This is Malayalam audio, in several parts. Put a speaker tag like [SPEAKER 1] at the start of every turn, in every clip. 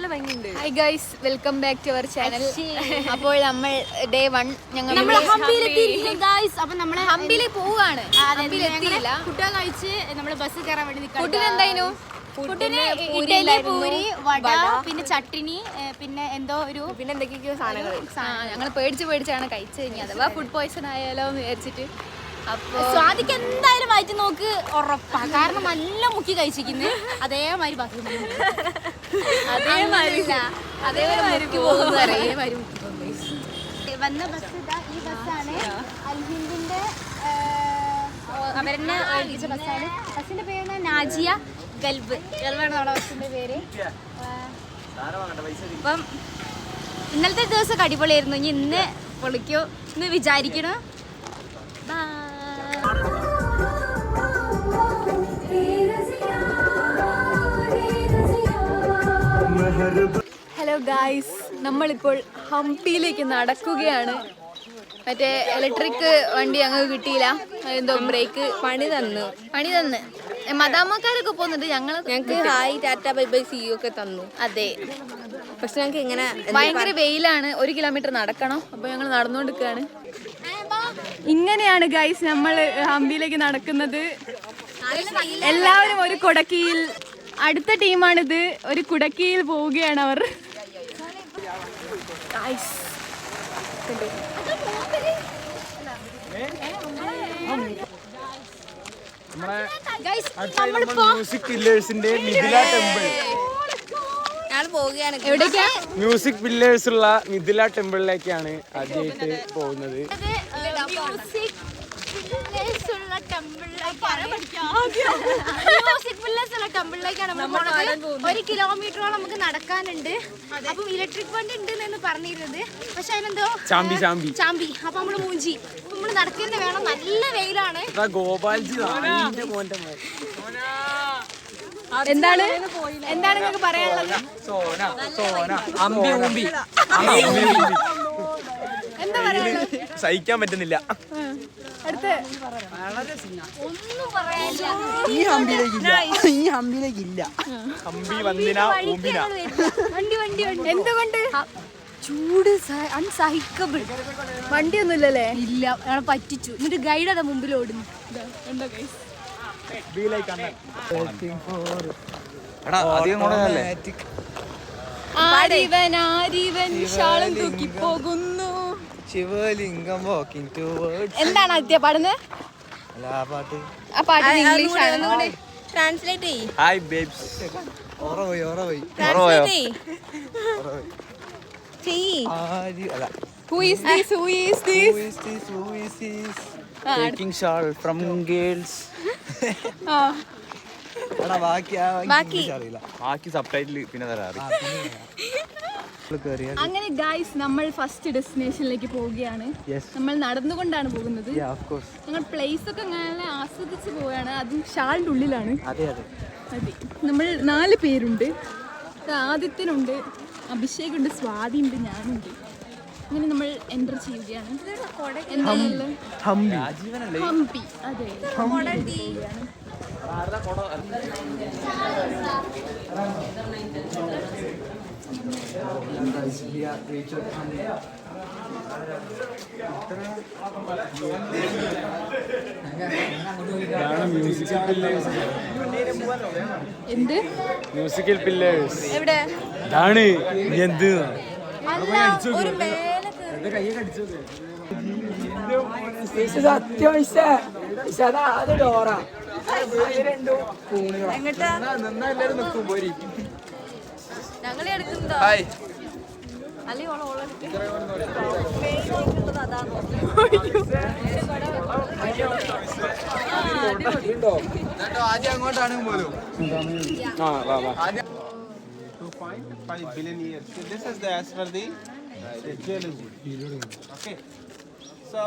[SPEAKER 1] നല്ല ഭംഗിയുണ്ട്.
[SPEAKER 2] Hi guys, welcome back to our channel. അപ്പോൾ നമ്മൾ ഡേ 1 ഞങ്ങൾ ഹംപിയിൽ പോവാണ്.
[SPEAKER 3] ഫുഡ് കഴിച്ച് നമ്മൾ ബസ് കയറാൻ വേണ്ടി നിൽക്കാം.
[SPEAKER 2] ഫുഡിന് എന്തായിരുന്നു?
[SPEAKER 3] ഫുഡിന് ഇഡലി, പൂരി, വട, പിന്നെ ചട്ടിനി, പിന്നെ എന്തോ ഒരു
[SPEAKER 1] പിന്നെ എന്തൊക്കെയോ സാധനങ്ങൾ.
[SPEAKER 2] ഞങ്ങൾ പേടിച്ചാണ് കഴിച്ചത്. ഇനി അഥവാ ഫുഡ് പോയ്സൺ ആയാലോ എന്ന് വിചാരിച്ചിട്ട്. അപ്പോൾ
[SPEAKER 3] സ്വാദിക്ക് എന്തായാലും വയറ്റി നോക്ക് ഉറപ്പാ. കാരണം നല്ല മുക്കി കഴിച്ചിരിക്കുന്നത് അതേമാതിരി ബാത്റൂമിൽ വന്ന ബസ് ഇതാ. ഈ ബസ്സാണ് അൽഹിന്ദിന്റെ അവരെന്നെ ഏൽപ്പിച്ച ബസ്സാണ്. ബസ്സിന്റെ പേര് നാജിയ ഗൽബ് ഗൽബാണ് നമ്മുടെ ബസ്സിന്റെ പേര്. അപ്പം ഇന്നലത്തെ ദിവസം അടിപൊളിയായിരുന്നു. ഇനി ഇന്ന് പൊളിക്കോ എന്ന് വിചാരിക്കണം.
[SPEAKER 2] ഹലോ ഗായ്സ്, നമ്മളിപ്പോൾ ഹംപിയിലേക്ക് നടക്കുകയാണ്. മറ്റേ ഇലക്ട്രിക് വണ്ടി ഞങ്ങൾക്ക് കിട്ടിയില്ല. എന്തോ ബ്രേക്ക് പണി തന്ന് മദാമ്മക്കാരൊക്കെ പോകുന്നുണ്ട്.
[SPEAKER 1] ഞങ്ങൾക്ക് hi Tata bye bye C ഒക്കെ തന്നു.
[SPEAKER 2] അതെ,
[SPEAKER 1] പക്ഷെ ഞങ്ങൾക്ക് ഇങ്ങനെ
[SPEAKER 2] ഭയങ്കര വെയിലാണ്. 1 കിലോമീറ്റർ നടക്കണം. അപ്പോൾ ഞങ്ങൾ നടന്നുകൊണ്ടിരിക്കുകയാണ്. ഇങ്ങനെയാണ് ഗൈസ് നമ്മൾ ഹംപിയിലേക്ക് നടക്കുന്നത്. എല്ലാവരും ഒരു കുടക്കീയിൽ. അടുത്ത ടീമാണിത്. ഒരു കുടക്കീയിൽ പോവുകയാണ് അവർ.
[SPEAKER 4] മ്യൂസിക് പില്ലേഴ്സിന്റെ മിഥില ടെമ്പിൾ.
[SPEAKER 2] എവിടേക്കാ?
[SPEAKER 4] മ്യൂസിക് പില്ലേഴ്സ് ഉള്ള മിഥില ടെമ്പിളിലേക്കാണ് ആദ്യമായിട്ട് പോകുന്നത്.
[SPEAKER 3] ടെമ്പിളിലേക്കാണ് നമ്മൾ പോകുന്നത്. 1 കിലോമീറ്ററോളം നമുക്ക് നടക്കാനുണ്ട്. അപ്പം ഇലക്ട്രിക് വണ്ടി ഉണ്ട് എന്ന് പറഞ്ഞിരുന്നത്. പക്ഷെ അതിനെന്തോ ചാമ്പി. അപ്പൊ നമ്മള് മൂഞ്ചി. നമ്മള് നടക്കേണ്ട വേണം. നല്ല വെയിലാണ്.
[SPEAKER 4] ഗോപാൽജി
[SPEAKER 2] എന്താണ് നിങ്ങൾക്ക് പറയാനുള്ളത്? എന്താ പറയാനുള്ളത്?
[SPEAKER 4] സഹിക്കാൻ പറ്റുന്നില്ല.
[SPEAKER 2] അടുത്ത്
[SPEAKER 3] ഒന്നും പറയാനില്ല.
[SPEAKER 4] ഈ ഹംപിയിലേക്കില്ല. ഹംപി വന്നിന ഊമ്പിന.
[SPEAKER 3] വണ്ടി
[SPEAKER 2] എന്തുകൊണ്ട്?
[SPEAKER 3] ചൂട് അൺസഹിക്കബിൾ.
[SPEAKER 2] വണ്ടിയൊന്നുമില്ലല്ലേ?
[SPEAKER 3] ഇല്ല, ഞങ്ങളെ പറ്റിച്ചു. എന്നിട്ട് ഗൈഡ് അതാ മുമ്പിൽ ഓടുന്നു.
[SPEAKER 2] ആരിവൻ ശാളം തൂക്കി പോകുന്നു.
[SPEAKER 4] ശിവലിംഗം walking towards.
[SPEAKER 2] എന്താണ് ആദ്യം പാടുന്നത്? ആ പാട്ട് ഇംഗ്ലീഷ് ആണ്.
[SPEAKER 1] ട്രാൻസ്ലേറ്റ് ചെയ്യ്.
[SPEAKER 4] Hi babes.
[SPEAKER 2] Who is this?
[SPEAKER 4] Taking shawl from girls. ബാക്കി സബ്ടൈറ്റിൽ പിന്നെ തരാറ്.
[SPEAKER 2] അങ്ങനെ ഗൈസ്, നമ്മൾ ഫസ്റ്റ് ഡെസ്റ്റിനേഷനിലേക്ക് പോവുകയാണ്. നമ്മൾ നടന്നുകൊണ്ടാണ് പോകുന്നത്. ഞങ്ങൾ പ്ലേസ് ഒക്കെ അങ്ങനെ ആസ്വദിച്ച് പോവുകയാണ്. അതും ഷാളിൻ്റെ ഉള്ളിലാണ്. അതെ, നമ്മൾ 4 പേരുണ്ട്. ആദിത്യനുണ്ട്, അഭിഷേകുണ്ട്, സ്വാതിയുണ്ട്, ഞാനുണ്ട്. അങ്ങനെ നമ്മൾ എൻ്റർ ചെയ്യുകയാണ്. എന്തായാലും ഹംപി. അതെ, എന്ത്
[SPEAKER 4] മ്യൂസിക്കൽ പില്ലേഴ്സ്
[SPEAKER 2] എവിടെ?
[SPEAKER 4] ഇതാണ്. എന്ത്
[SPEAKER 1] ഞങ്ങളെ എടുക്കുന്നതോ അല്ലെങ്കിൽ
[SPEAKER 4] ആദ്യം അങ്ങോട്ടാണ് പോലും.
[SPEAKER 5] $5 billion years. So this is the as per the geology. Okay. So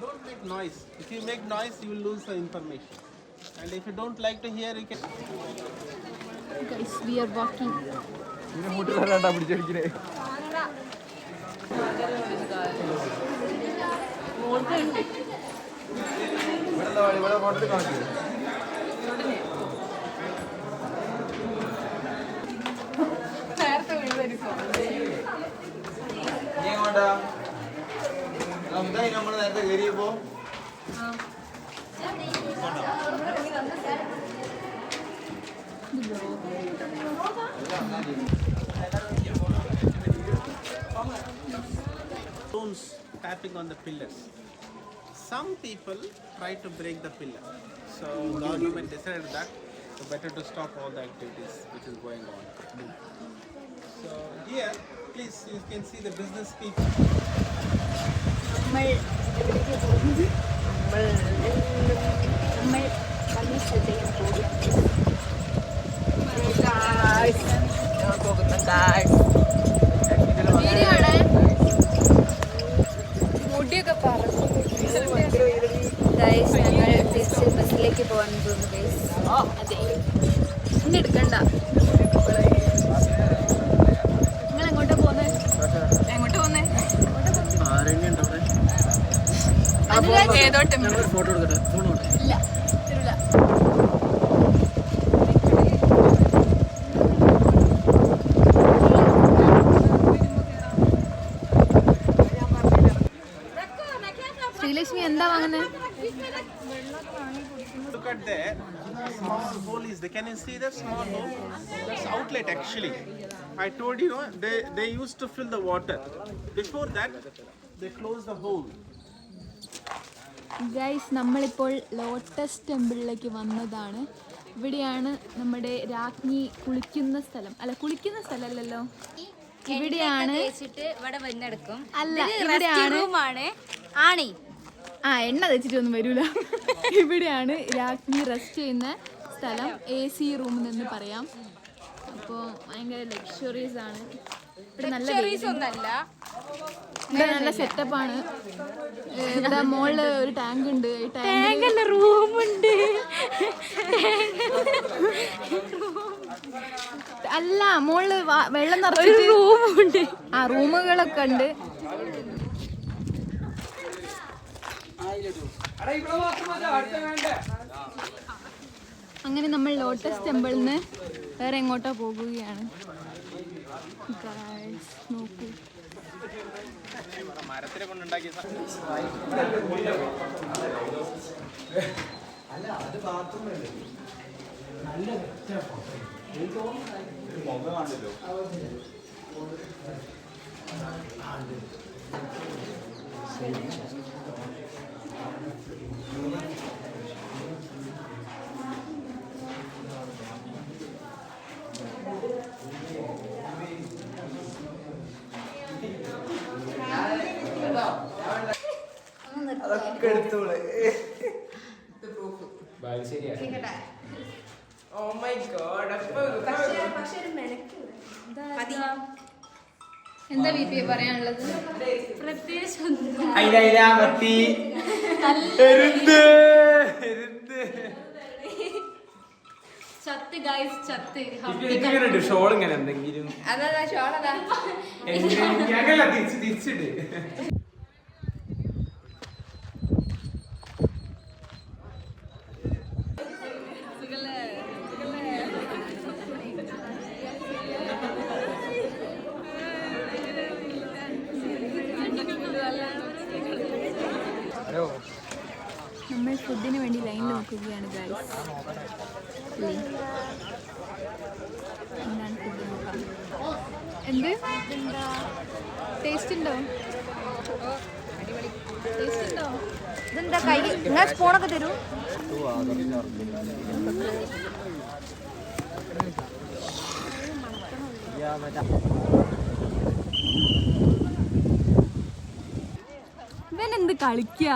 [SPEAKER 5] don't make noise. If you make noise, you will lose the information. And if you don't like to hear, you can.
[SPEAKER 2] Guys, we are walking.
[SPEAKER 5] Stones tapping on the pillars. Some people try to break the pillar. So the government decided that it's better to stop all the activities which is going on. So here, please, you can see the business people.
[SPEAKER 1] മുടിയൊക്കെ പറഞ്ഞു ഗൈസ് ഞങ്ങൾ തിരിച്ച് ബസ്സിലേക്ക് പോകാൻ തോന്നുന്നു ഗൈസ്. അതെ ഇനി എടുക്കണ്ട.
[SPEAKER 2] നിങ്ങൾ എങ്ങോട്ടാ പോകുന്നേ? എങ്ങോട്ടാ പോകുന്നേ? ഏതോ ടെമ്പിൾ. ഇല്ല തരൂല. ശ്രീലക്ഷ്മി എന്താ വാങ്ങുന്നത്?
[SPEAKER 5] Look at there, small hole is there. Can you see that small hole? That's outlet actually. I told you, they used to fill the water. Before that, they closed the hole.
[SPEAKER 2] Guys നമ്മളിപ്പോൾ ലോട്ടസ് ടെമ്പിളിലേക്ക് വന്നതാണ്. ഇവിടെയാണ് നമ്മുടെ രാജ്ഞി കുളിക്കുന്ന സ്ഥലം. അല്ല, കുളിക്കുന്ന സ്ഥലമല്ലല്ലോ, ഇവിടെയാണ്.
[SPEAKER 3] ഇവിടെ വന്നെടുക്കും.
[SPEAKER 2] അല്ല, ഇവിടെയാണ്.
[SPEAKER 3] ആണി
[SPEAKER 2] എണ്ണ തേച്ചിട്ടൊന്നും വരൂല. ഇവിടെയാണ് രാജ്ഞി റെസ്റ്റ് ചെയ്യുന്ന സ്ഥലം. AC റൂം എന്ന് പറയാം. അപ്പോൾ ഭയങ്കര ലക്ഷറീസ് ആണ്. ഇവിടെ നല്ല
[SPEAKER 3] ഒന്നല്ല,
[SPEAKER 2] ഇവിടെ നല്ല സെറ്റപ്പാണ്. ഇവിടെ മുകളിൽ ഒരു ടാങ്ക് ഉണ്ട്. ഈ
[SPEAKER 3] ടാങ്കല്ല, റൂമുണ്ട്.
[SPEAKER 2] അല്ല, മുകളിൽ വെള്ളം നിറച്ചിട്ട് റൂമുണ്ട്. ആ റൂമുകളൊക്കെ ഉണ്ട്. അങ്ങനെ നമ്മൾ ലോട്ടസ് ടെമ്പിളിൽ നിന്ന് വേറെ എങ്ങോട്ടോ പോകുകയാണ്. നോക്കൂ,
[SPEAKER 5] മരത്തിനെ കൊണ്ടുണ്ടാക്കിയ
[SPEAKER 4] അതൊക്കെ എടുത്തോളെ. Oh my God,
[SPEAKER 2] എന്താ വീട്ടിൽ പറയാനുള്ളത്?
[SPEAKER 3] പ്രത്യേകിച്ച് ചത്ത് ഗൈസ്, ചത്ത്.
[SPEAKER 4] ഷോൾ ഇങ്ങനെ എന്തെങ്കിലും
[SPEAKER 1] അതാ ഷോളതാ.
[SPEAKER 4] തിരിച്ചിട്ട്
[SPEAKER 2] നമ്മൾ ഫുഡിന് വേണ്ടി ലൈനിൽ നോക്കുകയാണ് ഗൈസ്. എന്താണ് ഫുഡ് നോക്കാം. എന്ത് ടേസ്റ്റ് ഉണ്ടോ? ടേസ്റ്റ് ഉണ്ടോ?
[SPEAKER 3] ഇതെന്താ കൈ? നിങ്ങൾ സ്പൂണൊക്കെ തരൂ.
[SPEAKER 2] ഇവനെന്ത് കളിക്കുക?